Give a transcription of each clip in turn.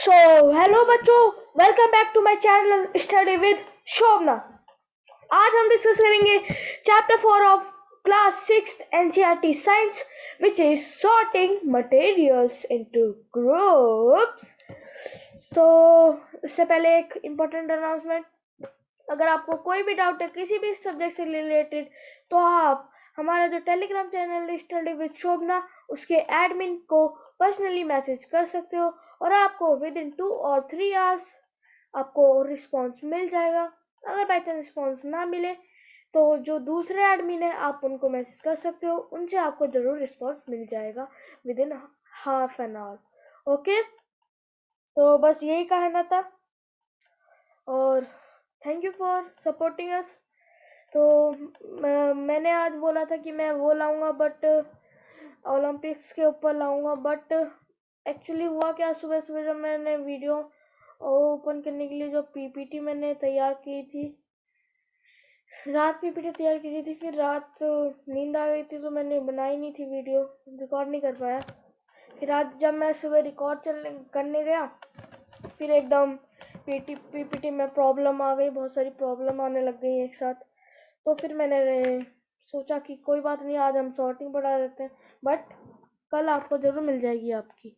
सो hello बच्चों, welcome back to my channel study with Shobhana. आज हम डिस्कस करेंगे chapter 4 of class 6 NCERT science which is sorting materials into groups. तो इससे पहले एक इम्पोर्टेंट अनाउंसमेंट, अगर आपको कोई भी डाउट है किसी भी सब्जेक्ट से रिलेटेड तो आप हमारा जो टेलीग्राम चैनल स्टडी विद शोभना उसके एडमिन को पर्सनली मैसेज कर सकते हो और आपको विद इन 2 और 3 आवर्स आपको रिस्पांस मिल जाएगा। अगर बाई चांस रिस्पांस ना मिले तो जो दूसरे एडमिन है आप उनको मैसेज कर सकते हो, उनसे आपको जरूर रिस्पांस मिल जाएगा with in half an hour. Okay, तो बस यही कहना था और thank you for supporting us. तो मैंने आज बोला था कि मैं वो लाऊंगा बट ओलंपिक्स के ऊपर लाऊंगा, बट एक्चुअली हुआ क्या, सुबह सुबह जब मैंने वीडियो ओपन करने के लिए जो पीपीटी मैंने तैयार की थी, रात पीपीटी तैयार की थी, फिर रात नींद आ गई थी तो मैंने बनाई नहीं थी वीडियो, रिकॉर्ड नहीं कर पाया। फिर आज जब मैं सुबह रिकॉर्ड करने गया फिर एकदम पीपीटी में प्रॉब्लम आ गई, बहुत सारी प्रॉब्लम आने लग गई एक साथ। तो फिर मैंने सोचा कि कोई बात नहीं, आज हम सॉर्टिंग बढ़ा देते हैं, बट कल आपको जरूर मिल जाएगी आपकी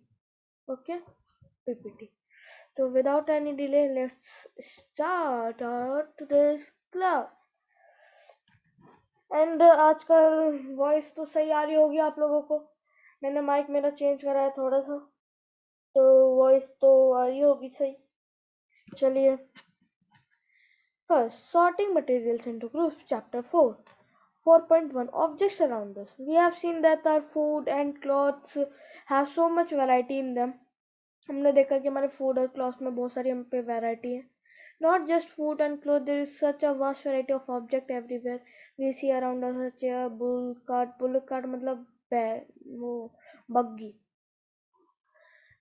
ओके पीपीटी। तो without any delay let's start our today's class. And आजकल वॉइस तो सही आ रही होगी आप लोगों को, मैंने माइक मेरा चेंज करा है थोड़ा सा, तो वॉइस तो आ रही होगी सही। चलिए, first sorting materials into groups, chapter 4. 4.1 Objects around us. We have seen that our food and clothes have so much variety in them. हमने देखा कि हमारे फूड और क्लॉथ्स में बहुत सारी हम पे वैरायटी है. Not just food and clothes, there is such a vast variety of object everywhere. We see around us a chair, bull cart मतलब वो buggy,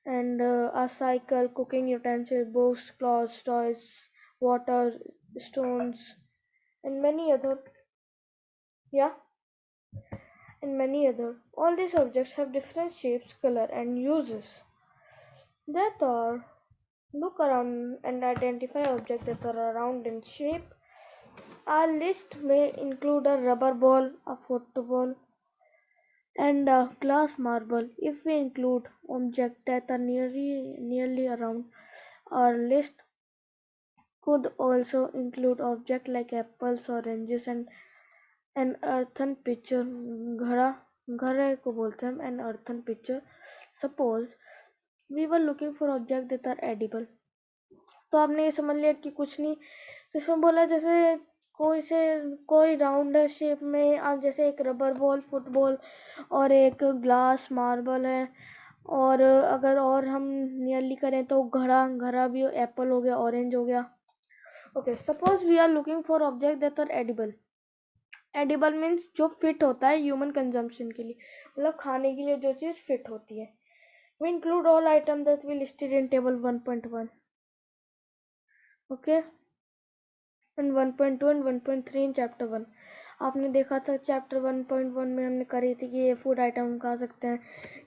and a cycle, cooking utensils, books, clothes, toys, water, stones, and many other. Yeah, and many other. All these objects have different shapes, color, and uses. That are look around and identify objects that are round in shape. Our list may include a rubber ball, a football, and a glass marble. If we include objects that are nearly around, our list could also include objects like apples, oranges, and an earthen pitcher. घड़ा को बोलते हैं an earthen pitcher. Suppose we were looking for objects that are edible. तो आपने ये समझ लिया कि कुछ नहीं, इसमें बोला जैसे कोई राउंड शेप में, आप जैसे एक रबर बॉल, फुटबॉल और एक ग्लास मार्बल है, और अगर और हम नियरली करें तो घड़ा भी एप्पल हो गया, ऑरेंज हो गया. Okay, suppose we are looking for object that are edible. Edible means जो फिट होता है ह्यूमन कंजम्पशन के लिए, मतलब खाने के लिए जो चीज फिट होती है. We include all item that we listed in table 1.1. Okay, and 1.2 and 1.3 in chapter 1. आपने देखा था चैप्टर 1.1 में हमने करी थी कि ये फूड आइटम खा सकते हैं,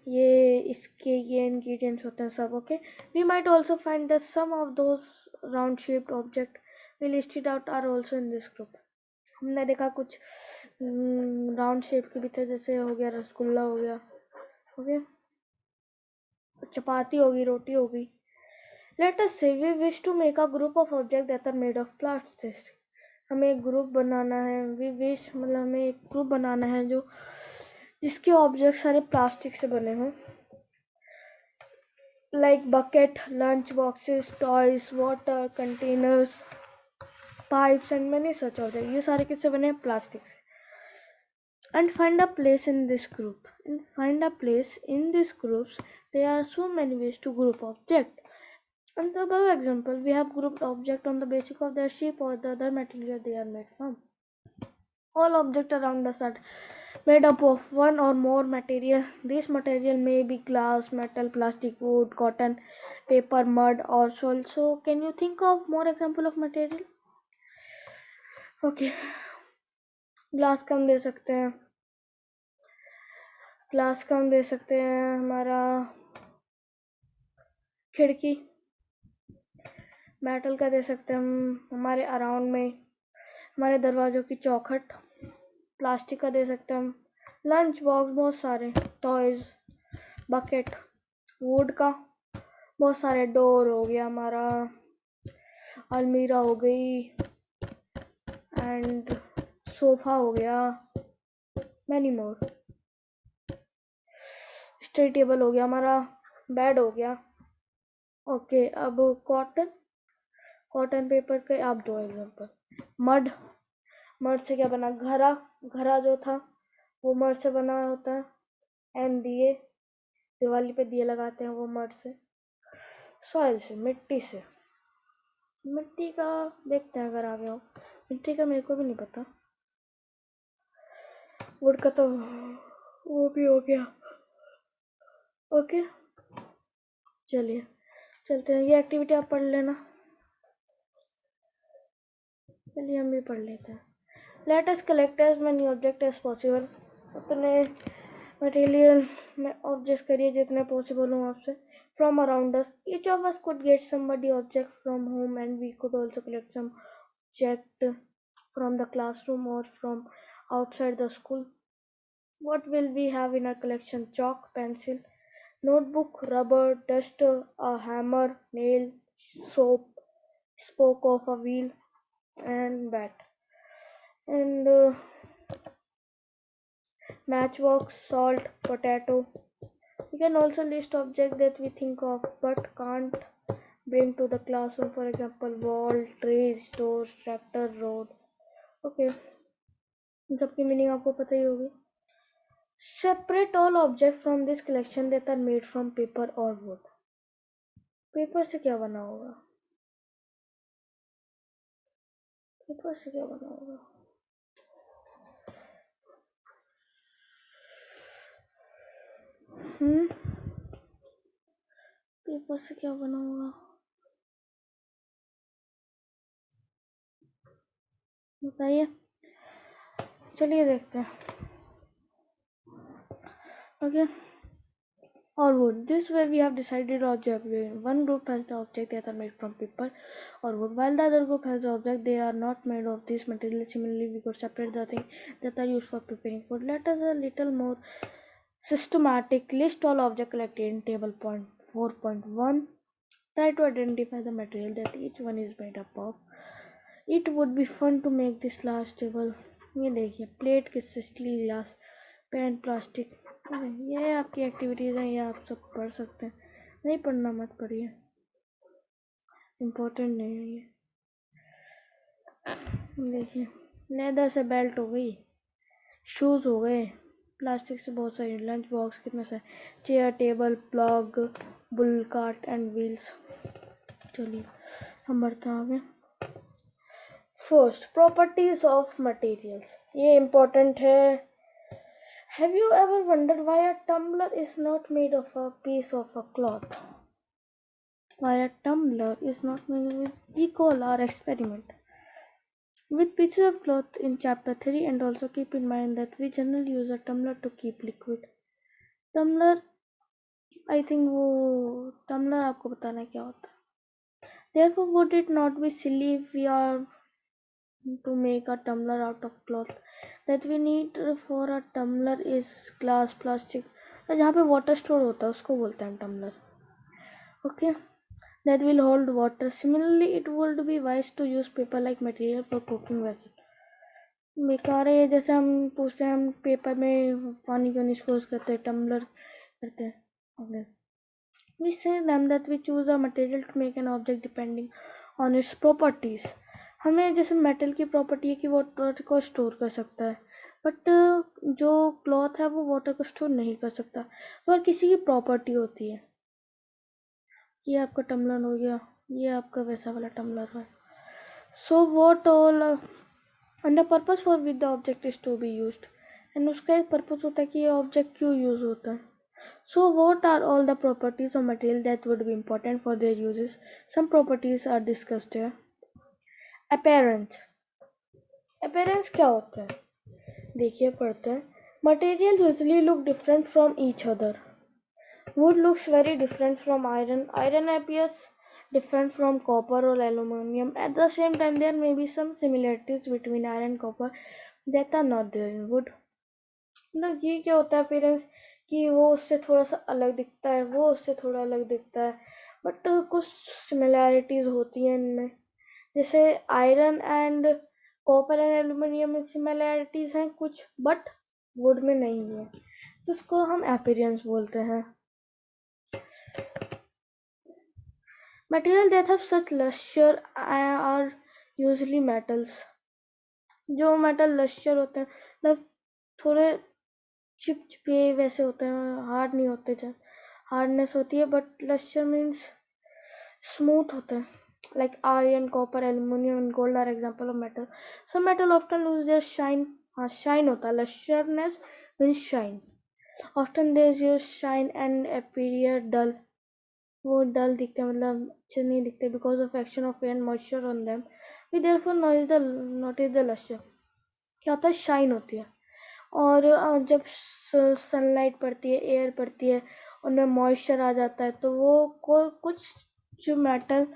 ये इंग्रेडिएंट्स होते हैं सब. Okay, we might also find that some of those round shaped object we listed out are also in this group. हमने देखा कुछ राउंड शेप के भी थे, जैसे हो गया रसगुल्ला हो गया, ओके, चपाती होगी, रोटी होगी. Let us say we wish to make a group of objects that are made of plastic. हमें एक ग्रुप बनाना है, we wish मतलब हमें एक ग्रुप बनाना है जो जिसके ऑब्जेक्ट सारे प्लास्टिक से बने हों, like bucket, lunch boxes, toys, water containers, pipes and many such objects. ये सारे किससे बने हैं? प्लास्टिक से. And find a place in this group. There are so many ways to group object. In the above example, we have grouped objects on the basis of their shape or the other material they are made from. All objects around us are made up of one or more material. These material may be glass, metal, plastic, wood, cotton, paper, mud, or soil. So, can you think of more example of material? Okay, glass का हम दे सकते हैं, हमारा खिड़की, metal का दे सकते हैं हम हमारे अराउंड में, हमारे दरवाजों की चौखट। प्लास्टिक का दे सकते हैं हम लंच बॉक्स, बहुत सारे टॉयज, बकेट। वुड का बहुत सारे, डोर हो गया हमारा, अलमीरा हो गई, एंड सोफा हो गया, मैनी मोर। स्टडी टेबल हो गया हमारा, बेड हो गया। ओके, अब कॉटन पेपर के आप दो एग्जांपल। मड मड से क्या बना, घरा, घरा जो था वो मड से बना होता है। एंड दिए, दिवाली पे दिए लगाते हैं वो मड से। सॉइल से, मिट्टी से। मिट्टी का देखते हैं अगर आ गया हो, मिट्टी का मेरे को भी नहीं पता। वुड का तो वो भी हो गया। ओके, चलिए चलते हैं। ये एक्टिविटी आप पढ़ लेना। चलिए हम भी पढ़ लेते हैं। Let us collect as many object as possible. उतने मटेरियल में ऑब्जेक्ट करिए जितने पॉसिबल हो आपसे। From around us, each of us could get somebody object from home and we could also collect some object from the classroom or from outside the school. What will we have in our collection? Chalk, pencil, notebook, rubber, duster, a hammer, nail, soap, spoke of a wheel, and bat. And matchbox, salt, potato. We can also list objects that we think of but can't bring to the classroom. For example, wall, trees, doors, tractor, road. Okay, इन सबकी meaning आपको पता ही होगी। Separate all objects from this collection that are made from paper or wood. Paper से क्या बना होगा? Paper से क्या बना होगा? पेपर से क्या बना होगा? बताइए। चलिए देखते हैं। Okay, or wood. This way we have decided object. One group has the object that are made from paper or wood, while the other group has the object they are not made of this material. Similarly, we could separate the things that are used for preparing food. Let us a little more systematic. List all objects collected in table point 4.1. Try to identify the material that each one is made up of. It would be fun to make this last table. ये देखिए, plate किससे, steel, glass, pen, plastic. ये आपकी activities हैं, ये आप सब पढ़ सकते हैं। नहीं पढ़ना मत पढ़िए, इम्पोर्टेंट नहीं है ये। देखिए, लेदर से बेल्ट हो गई, शूज हो गए, प्लास्टिक से बहुत सारी, लंच बॉक्स कितने सारे, chair, table, plug, bull cart and wheels. चलिए हम बढ़ते हैं आगे। फर्स्ट, प्रॉपर्टीज ऑफ मटेरियल्स, ये इम्पोर्टेंट है। Have you ever wondered why a tumbler is not made of a piece of a cloth? Why a tumbler is not made with equal or experiment with pieces of cloth in chapter 3, and also keep in mind that we generally use a tumbler to keep liquid. Tumbler, I think वो tumbler आपको बताना क्या होता है। Therefore, would it not be silly if we are to make a tumbler out of cloth? That we need for a tumbler is glass, plastic. जहाँ पे water store होता है उसको बोलते हैं tumbler. Okay, that will hold water. Similarly, it would be wise to use paper like material for cooking vessel. बेकार है, जैसे हम पूछते हैं हम पेपर में पानी क्यों नहीं यूज करते, टम्बलर करते हैं। Okay. We say them that we choose a material to make an object depending on its properties. हमें जैसे मेटल की प्रॉपर्टी है कि वाटर को स्टोर कर सकता है, बट जो क्लॉथ है वो वाटर को स्टोर नहीं कर सकता। तो हर किसी की प्रॉपर्टी होती है। ये आपका टम्बलर हो गया, ये आपका वैसा वाला टम्बलर है। So what all and the purpose for which the object is to be used, and उसका एक पर्पस होता है कि ये ऑब्जेक्ट क्यों यूज होता है। So what are all the properties of material that would be important for their uses? Some properties are discussed here. Appearance. Appearance क्या होता है? देखिए पढ़ते हैं। Materials usually look different from each other. Wood looks very different from iron. Iron appears different from copper or aluminum. At the same time, there may be some similarities between iron and copper that are not there in wood. मतलब ये क्या होता है parents कि वो उससे थोड़ा सा अलग दिखता है, वो उससे थोड़ा अलग दिखता है, बट कुछ सिमिलैरिटीज होती हैं इनमें. जैसे iron and copper and aluminium में सिमिलैरिटीज हैं कुछ, बट वुड में नहीं है, तो उसको हम अपीयरेंस बोलते हैं. Material that have such lustre are usually metals. जो मेटल लश्यर होते हैं मतलब थोड़े चिपचिपे वैसे होते हैं, हार्ड नहीं होते. जब हार्डनेस होती है, बट लश्यर मीन्स स्मूथ होते हैं. Like iron, copper, aluminum and gold are example of metal. Some metal often lose their shine. हाँ shine होता है, lusciousness means shine. Often they use shine and appear dull. वो dull दिखते हैं, मतलब अच्छे नहीं दिखते because of action of air and moisture on them. We therefore notice the luster. क्या होता है, shine होती है. और जब सनलाइट पड़ती है, एयर पड़ती है, उनमें मॉइस्चर आ जाता है, तो वो कुछ जो मेटल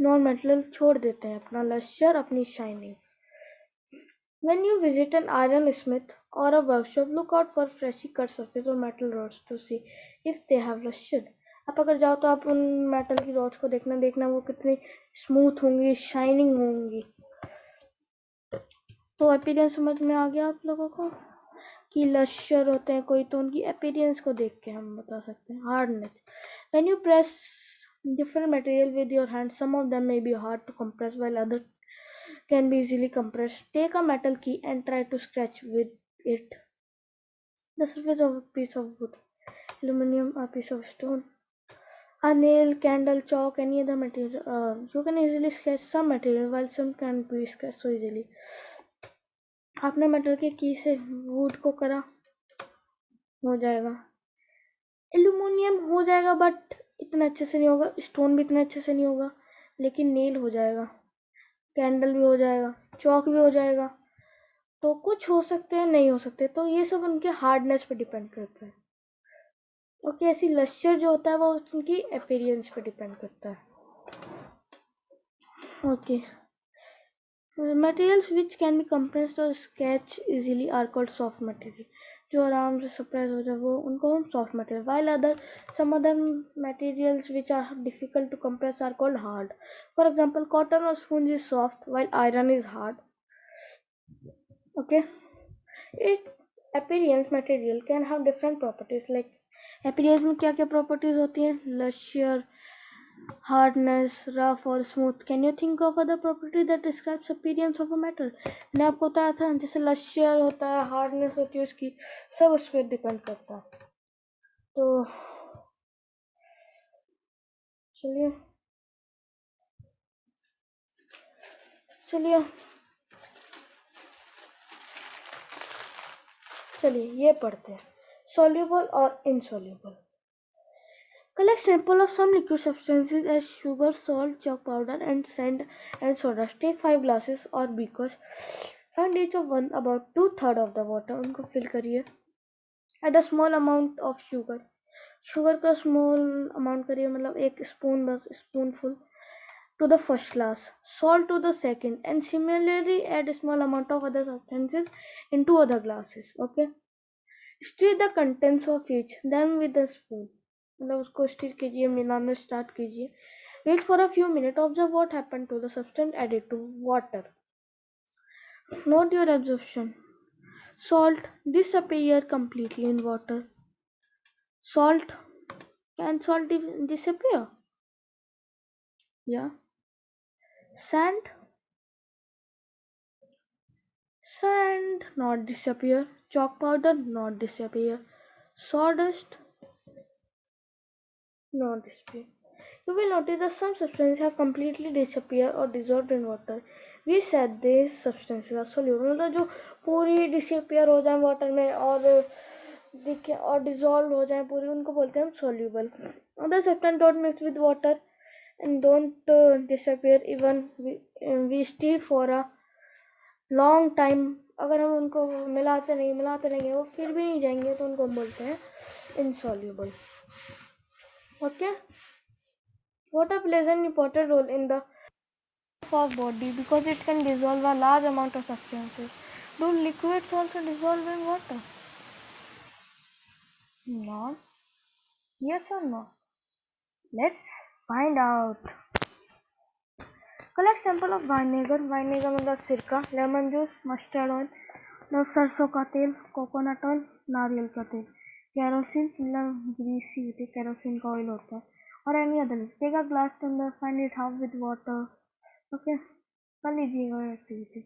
नॉन मेटल छोड़ देते हैं अपना लश्यर, अपनी shining. When you visit an iron smith or a workshop, look out for freshly cut surface or metal rods to see if they have luster. आप अगर जाओ तो आप उन मेटल की रॉड्स को देखना वो कितनी स्मूथ होंगी, शाइनिंग होंगी. तो अपीयरेंस समझ में आ गया आप लोगों को कि लश्यर होते हैं कोई, तो उनकी अपीयरेंस को देख के हम बता सकते हैं. Hardness. When you press different material with your hand, some of them may be hard to compress while others can be easily compressed. Take a metal key and try to scratch with it the surface of a piece of wood, aluminum, a piece of stone, a nail, candle, chalk, any other material. You can easily sketch some material while some can't be sketched so easily. आपने metal के की से would को करा, हो जाएगा. Aluminium हो जाएगा बट इतना अच्छे से नहीं होगा, स्टोन भी इतना अच्छे से नहीं होगा, लेकिन नेल हो जाएगा, कैंडल भी हो जाएगा, चौक भी हो जाएगा. तो कुछ हो सकते हैं, नहीं हो सकते, तो ये सब उनके हार्डनेस पे डिपेंड करता है. ओके, ऐसी लश्यर जो होता है वो उनकी अपीयरेंस पे डिपेंड करता है. Okay, materials which can be compressed or sketched easily are called soft material. जो आराम से सप्रेस हो जाए वो, उनको हम soft material. While some other materials which are difficult to compress are called hard. For example, cotton or sponge is soft while iron is hard. Okay, it appearance material can have different properties. Like appearance में क्या क्या properties होती हैं? Luster, hardness, rough or smooth. Can you think of other property that describes appearance of a metal? मैंने आपको बताया था जैसे luster होता है, hardness होती है उसकी, सब उस पर डिपेंड करता है. तो चलिए ये पढ़ते हैं. Soluble और insoluble. Collect sample of some liquid substances as sugar, salt, chalk powder and sand and soda. Take 5 glasses or beakers. Find each of one about 2/3 of the water. उनको fill करिए. Add a small amount of sugar. Sugar का small amount करिए, मतलब 1 spoon, बस spoonful to the first glass. Salt to the second, and similarly add a small amount of other substances in 2 other glasses. Okay. Stir the contents of each, then with a spoon. मतलब उसको stir कीजिए, मिलाना start कीजिए. Wait for a few minutes. Observe what happened to the substance added to water. Note your absorption. Salt disappear completely in water. Salt, can salt disappear? Yeah. Sand not disappear. Chalk powder not disappear. Sawdust not disappear. You will notice that some substances have completely disappeared or dissolved in water. We said these substances are soluble. मतलब जो पूरी disappear हो जाए water में और dissolve हो जाए पूरी, उनको बोलते हैं हम soluble. Other substances don't mix with water and don't disappear even we stir for a long time. अगर हम उनको मिलाते रहेंगे वो फिर भी नहीं जाएंगे, तो उनको हम बोलते हैं insoluble. Okay. Water plays an important role in the of our body because it can dissolve a large amount of substances. Do liquids also dissolve in water? No. Yes or no? Let's find out. Collect sample of vinegar. Vinegar मतलब सिरका, lemon juice, mustard oil, सरसों का तेल, coconut oil, नारियल का तेल, kerosene मतलब greasy होती है, केरोसिन का ऑयल होता है, और any other. Take a glass tumbler, find it half with water. Okay, कर लीजिएगा एक्टिविटी।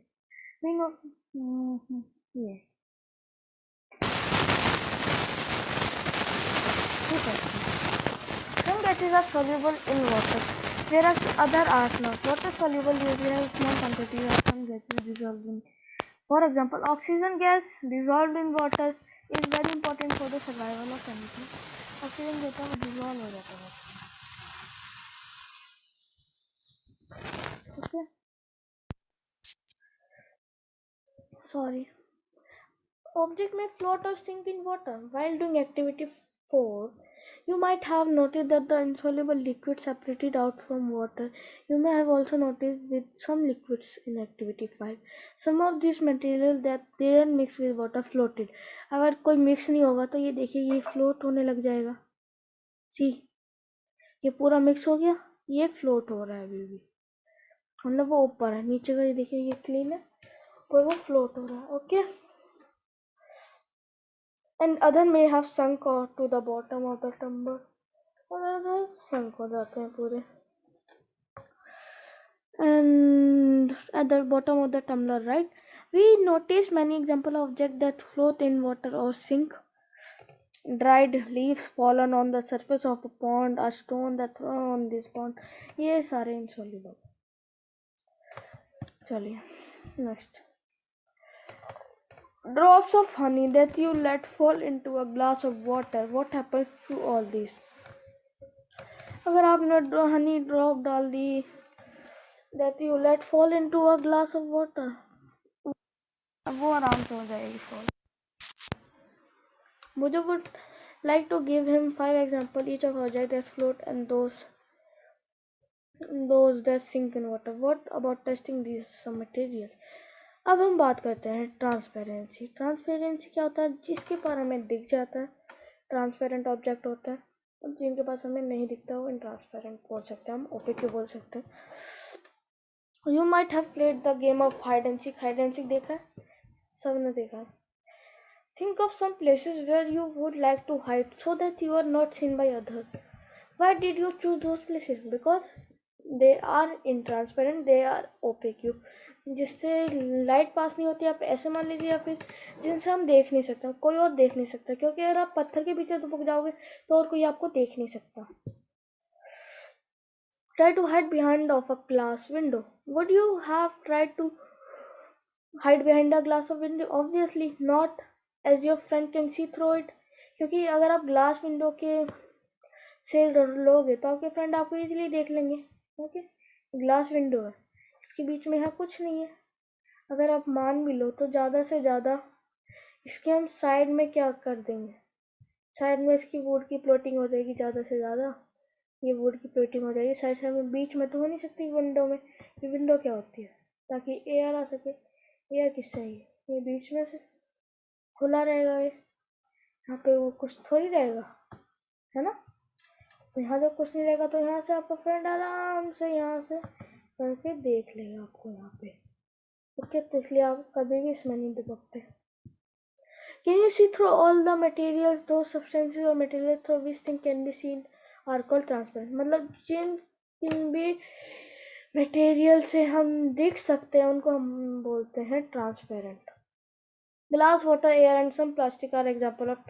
ये ठीक है। Some gases are soluble in water, whereas other are not. Water soluble usually has small quantity of some gases dissolved in. For example, oxygen gas dissolved in water is very important for the survival of anything. Oxygen जो होता है वो dissolve हो जाता है. Okay. Sorry. Object may float or sink in water. While doing activity 4, you might have noticed that the insoluble liquid separated out from water. You may have also noticed with some liquids in activity 5. Some of these materials that didn't mix with water floated. अगर कोई mix नहीं होगा तो ये देखिए ये float होने लग जाएगा. सी ये पूरा मिक्स हो गया, ये फ्लोट हो रहा है अभी भी, मतलब वो ऊपर है, नीचे का ये देखिए ये क्लीन है और वो फ्लोट हो रहा है. Okay. And other may have sunk or to the bottom of the tumbler, और other sunk हो जाते हैं पूरे. And at the bottom of the tumbler, right, we notice many example of objects that float in water or sink. Dried leaves fallen on the surface of a pond, a stone that thrown on this pond, ये सारे insoluble. चलिए next. Drops of honey that you let fall into a glass of water. What happens to all these? अगर आपने Honey drop डाल दी that you let fall into a glass of water, वो आराम से हो जाएगी fall. मुझे would like to give him 5 examples each of objects that float and those that sink in water. What about testing these some material? अब हम बात करते हैं ट्रांसपेरेंसी. ट्रांसपेरेंसी क्या होता है? जिसके पार हमें दिख जाता है ट्रांसपेरेंट ऑब्जेक्ट होता है, और जिनके पास हमें नहीं दिखता वो इनट्रांसपेरेंट बोल सकते हैं, हम ओपेक बोल सकते हैं. You might have played the game of hide and seek. Hide and seek देखा है? सबने देखा है. Think of some places where you would like to hide so that you are not seen by others. Why did you choose those places? Because they are intransparent, they are opaque. जिससे light pass नहीं होती, आप ऐसे मान लीजिए, या फिर जिनसे हम देख नहीं सकते, कोई और देख नहीं सकता, क्योंकि अगर आप पत्थर के पीछे दुबक जाओगे तो और कोई आपको देख नहीं सकता. Try to hide behind of a glass window. Would you have tried to hide behind a glass of window? Obviously not, as your friend can see through it. क्योंकि अगर आप ग्लास विंडो के से लोगे तो आपके फ्रेंड आपको easily देख लेंगे. ओके, ग्लास विंडो है, इसके बीच में यहाँ कुछ नहीं है. अगर आप मान भी लो तो ज़्यादा से ज़्यादा इसके हम साइड में क्या कर देंगे, साइड में इसकी वुड की प्लॉटिंग हो जाएगी, ज़्यादा से ज़्यादा ये वुड की प्लॉटिंग हो जाएगी. साइड साइड में, बीच में तो हो नहीं सकती विंडो में. ये विंडो क्या होती है? ताकि एयर आ सके. एयर किससे आई? ये बीच में से खुला रहेगा, ये यहाँ पे वो कुछ थोड़ी रहेगा, है ना. तो यहाँ जब कुछ नहीं रहेगा तो यहाँ से आपका फ्रेंड आराम से यहाँ से करके देख लेगा आपको यहाँ पे. ओके, तो इसलिए आप कभी भी इसमें नहीं दुबकते. Can you see through all the materials? Those substances or materials through which thing can be seen are called transparent. मतलब जिन भी मटेरियल से हम देख सकते हैं उनको हम बोलते हैं transparent. Glass, water, air and some plastic are example of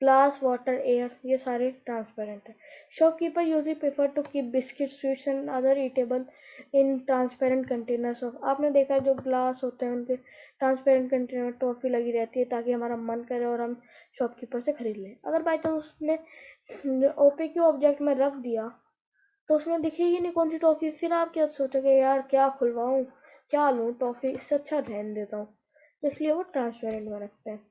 glass, water, air, ये सारे ट्रांसपेरेंट है. Shopkeeper usually prefer to keep biscuit, sweets and other eatable in transparent containers of. आपने देखा जो ग्लास होते हैं उनके ट्रांसपेरेंट कंटेनर टॉफी लगी रहती है ताकि हमारा मन करे और हम शॉपकीपर से खरीद लें. अगर बाई चांस उसने ओपेक ऑब्जेक्ट में रख दिया तो उसमें दिखेगी नहीं कौन सी टॉफी. फिर आप क्या सोचोगे, यार क्या खुलवाऊं, क्या लूं टॉफी, इससे अच्छा रहने देता हूँ. इसलिए वो ट्रांसपेरेंट में रखते हैं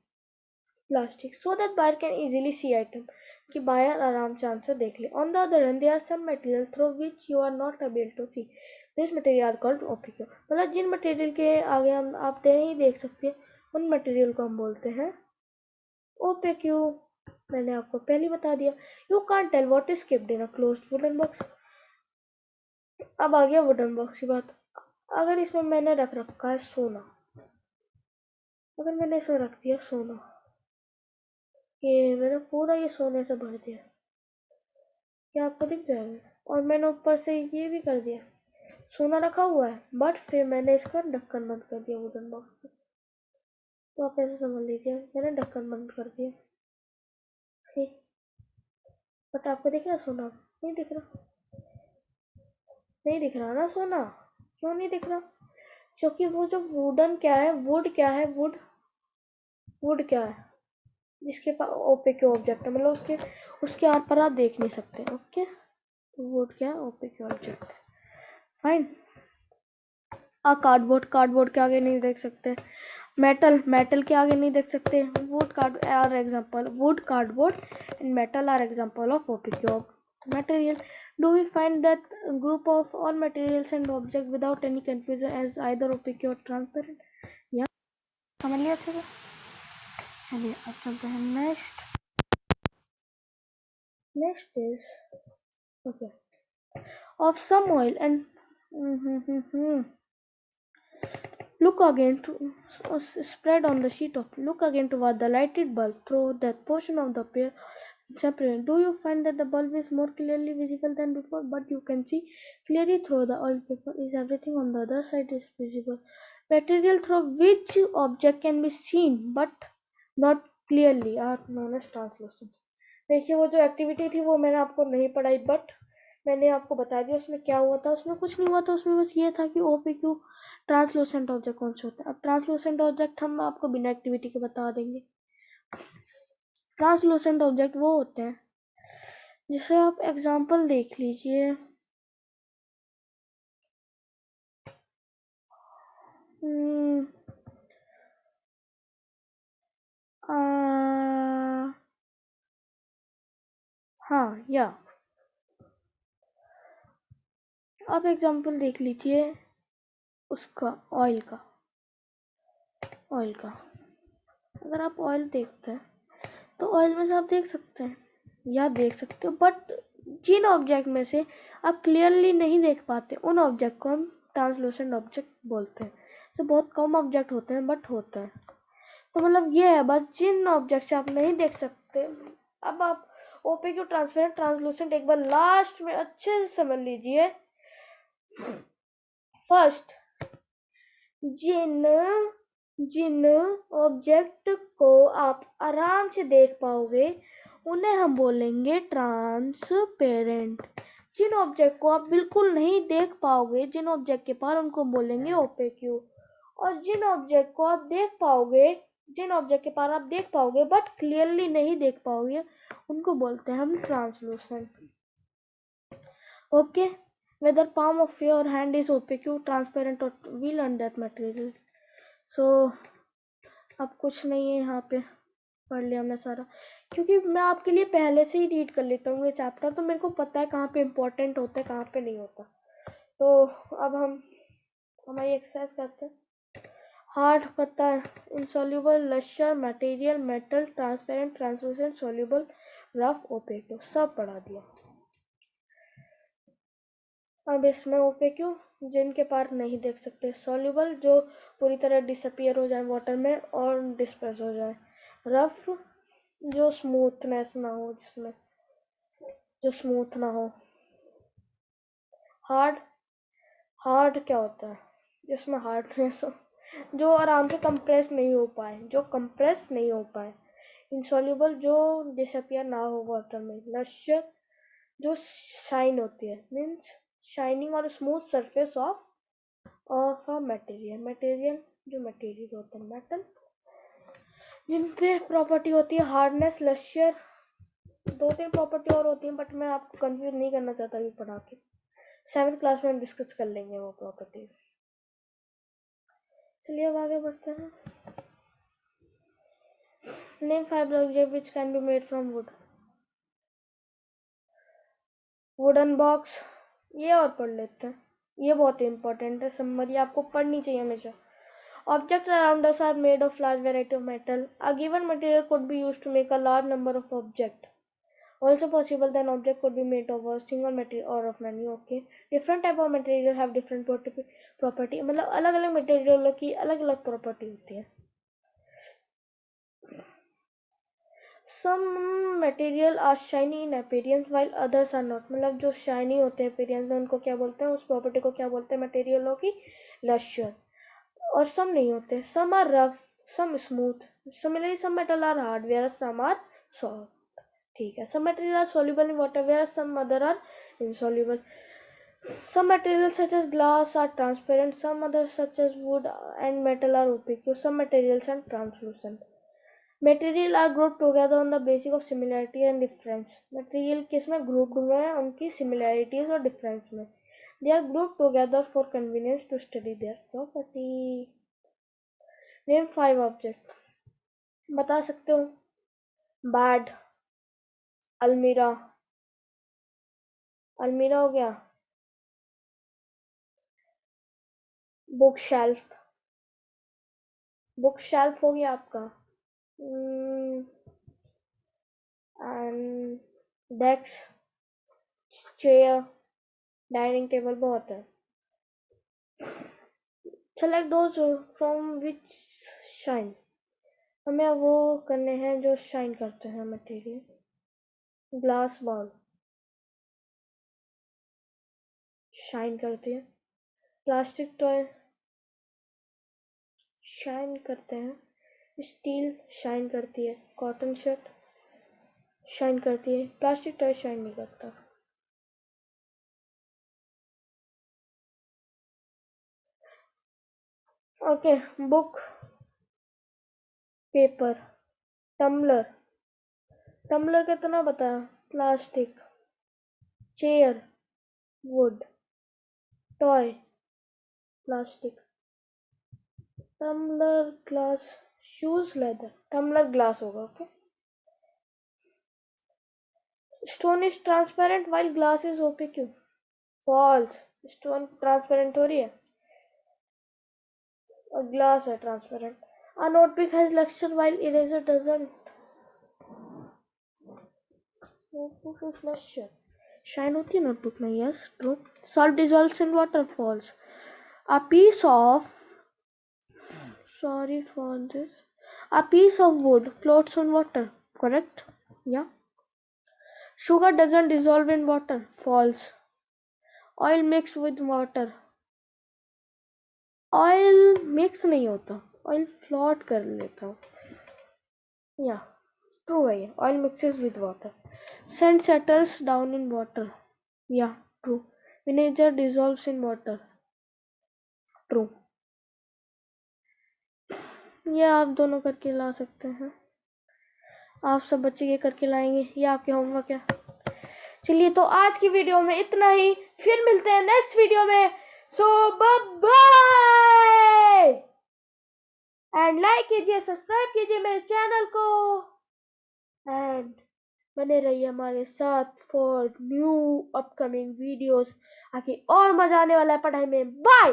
plastic, so that buyer can easily see item. कि बायर आराम से आंसर देख ले। On the other hand there are some material through which you are not able to see, this material called opaque. मतलब जिन मटेरियल के आगे हम आप नहीं देख सकते उन मटेरियल को हम बोलते हैं ओपेक्यू। मैंने आपको पहले ही बता दिया। You can't tell what is kept in a closed wooden box. अब आ गया वुडन बॉक्स की बात। अगर इसमें मैंने रख रखा है सोना, अगर मैंने इसमें रख दिया सोना, ये मैंने पूरा ये सोने से भर दिया, क्या आपको दिख जाएगा? और मैंने ऊपर से ये भी कर दिया, सोना रखा हुआ है, बट फिर मैंने इसका ढक्कन बंद कर दिया वुडन बॉक्स का। तो आप ऐसे समझ लीजिए मैंने ढक्कन बंद कर दिया, ठीक। बट आपको दिख रहा सोना? नहीं दिख रहा, नहीं दिख रहा ना सोना। क्यों नहीं दिख रहा? क्योंकि वो जो वुडन क्या है, वुड क्या है, वुड, वुड क्या है जिसके पास ओपेक ऑब्जेक्ट है, मतलब उसके उसके आर पर आप देख नहीं सकते। ओके, वुड क्या है, opaque object. Fine. Cardboard, cardboard के आगे नहीं देख सकते। मेटल, मेटल के आगे नहीं देख सकते। Wood card are example, wood, cardboard and metal are example of opaque material. Do we find that group of all materials and objects without any confusion as either opaque or transparent? या समझ लिया अच्छे से? चलिए अब चलते हैं next. Next is okay of some oil and look again to spread on the sheet of, look again toward the lighted bulb through that portion of the pair separate. Do you find that the bulb is more clearly visible than before, but you can see clearly through the oil paper? Is everything on the other side is visible? Material through which object can be seen but not clearly are known as translucent. देखिए वो जो activity थी वो मैंने आपको नहीं पढ़ाई, but मैंने आपको बता दिया उसमें क्या हुआ था। उसमें कुछ नहीं हुआ था, उसमें बस ये था कि ओपीक्यू ट्रांसलूसेंट ऑब्जेक्ट कौन से होते हैं। अब ट्रांसलूसेंट ऑब्जेक्ट हम आपको बिना एक्टिविटी के बता देंगे। ट्रांसलूसेंट ऑब्जेक्ट वो होते हैं जैसे आप एग्जांपल देख लीजिए। हाँ, या आप एग्जांपल देख लीजिए उसका, ऑयल का, ऑयल का। अगर आप ऑयल देखते हैं तो ऑयल में से आप देख सकते हैं या देख सकते हो, बट जिन ऑब्जेक्ट में से आप क्लियरली नहीं देख पाते उन ऑब्जेक्ट को हम ट्रांसलूसेंट ऑब्जेक्ट बोलते हैं। तो बहुत कम ऑब्जेक्ट होते हैं बट होते हैं। तो मतलब ये है बस, जिन ऑब्जेक्ट से आप नहीं देख सकते। अब आप ओपेक ट्रांसपेरेंट ट्रांसलूसेंट एक बार लास्ट में अच्छे से समझ लीजिए। फर्स्ट, जिन जिन ऑब्जेक्ट को आप आराम से देख पाओगे उन्हें हम बोलेंगे ट्रांसपेरेंट। जिन ऑब्जेक्ट को आप बिल्कुल नहीं देख पाओगे, जिन ऑब्जेक्ट के पार, उनको बोलेंगे ओपेक्यू। और जिन ऑब्जेक्ट को आप देख पाओगे, जिन ऑब्जेक्ट के पार आप देख पाओगे बट क्लियरली नहीं देख पाओगे, उनको बोलते हैं हम translucent. Okay, whether palm of your hand is opaque, transparent or we learn that material. So अब कुछ नहीं है यहाँ पे, पढ़ लिया हमने सारा, क्योंकि मैं आपके लिए पहले से ही रीड कर लेता हूँ ये चैप्टर, तो मेरे को पता है कहाँ पे इम्पोर्टेंट होता है कहाँ पे नहीं होता। तो अब हम हमारी एक्सरसाइज करते हैं। हार्ड पता है, insoluble, lustre, material, metal, transparent, translucent, soluble, rough, opaque, सब पढ़ा दिया। अब इसमें ओपेक्यू जिनके पार नहीं देख सकते, सॉल्युबल जो पूरी तरह डिसअपियर हो जाए वाटर में और डिस्पर्स हो जाए, रफ जो स्मूथनेस ना हो, जिसमें जो स्मूथ ना हो, हार्ड, हार्ड क्या होता है जिसमें हार्डनेस हो, जो आराम से कंप्रेस नहीं हो पाए, जो कंप्रेस नहीं हो पाए, इंसॉल्युबल जो डिसअपियर ना हो वाटर में, लश्यर जो शाइन होती है, मीन्स शाइनिंग और smooth surface of a material, material जो मटेरियल होता है, मेटल जिन पे प्रॉपर्टी होती है हार्डनेस, लश्यर, दो तीन प्रॉपर्टी और होती है बट मैं आपको कंफ्यूज नहीं करना चाहता अभी पढ़ा के। 7th क्लास में हम डिस्कस कर लेंगे वो प्रॉपर्टी। चलिए अब आगे बढ़ते हैं। Name 5 object which can be made from would. Wooden box, ये और पढ़ लेते हैं, ये बहुत इंपॉर्टेंट है, समरी आपको पढ़नी चाहिए हमेशा। Objects around us are made of large variety of metal. A given material could be used to make a large number of objects. Also possible that an object could be made of a single material or of many. Okay. Different type of material have different property. मतलब अलग अलग मटेरियलों की अलग अलग property होती है। Some material are shiny in appearance while others are not. मतलब जो shiny होते हैं appearance में उनको क्या बोलते हैं, उस प्रॉपर्टी को क्या बोलते हैं मटेरियलों की, luster. और some नहीं होते, some are rough, some smooth. Similarly, some metal are hard, whereas some are soft. ठीक है, some material are soluble in water, whereas some other are insoluble. Some materials such as glass are transparent, some others such as wood and metal are opaque. Some materials are translucent. Material are grouped together on the basis of similarity and difference. Material किस में grouped हुए हैं, उनकी similarities और difference में. They are grouped together for convenience to study their property. Name 5 objects. बता सकते हो? Bed, अलमीरा, अलमीरा हो गया, बुक शेल्फ, बुक शेल्फ हो गया आपका, and desk, chair, dining table बहुत है। Select those from which shine, हमें वो करने हैं जो शाइन करते हैं मटेरियल। ग्लास बॉल शाइन करती है, प्लास्टिक टॉय शाइन करते हैं, स्टील शाइन करती है, कॉटन शर्ट शाइन करती है, प्लास्टिक टॉय शाइन नहीं करता। Okay, book, paper, tumbler, tumbler कितना बताया, plastic, chair, wood, toy, plastic, tumbler, glass, shoes, leather, tumbler glass होगा। Okay, stone is transparent while glass is opaque, क्यों? फॉल्स, स्टोन ट्रांसपेरेंट हो रही है और ग्लास है transparent. A notebook has luster while eraser doesn't. Notebook is luster. Shine होती है notebook में, yes, true. Salt dissolves in water, false. A piece of, sorry for this, a piece of wood floats on water, correct? Yeah. Sugar doesn't dissolve in water, false. Oil mixed with water, oil mix नहीं होता, oil float कर लेता, yeah, true है ये, oil mixes with water. Sand settles down in water, yeah, true. Vinegar dissolves in water, true. ये आप दोनों करके ला सकते हैं, आप सब बच्चे ये करके लाएंगे, ये आपके होमवर्क है। चलिए, तो आज की वीडियो में इतना ही, फिर मिलते हैं नेक्स्ट वीडियो में। सो बाय, एंड लाइक कीजिए, सब्सक्राइब कीजिए मेरे चैनल को, एंड बने रहिए हमारे साथ फॉर न्यू अपकमिंग वीडियोस। आगे और मजा आने वाला है पढ़ाई में। बाय।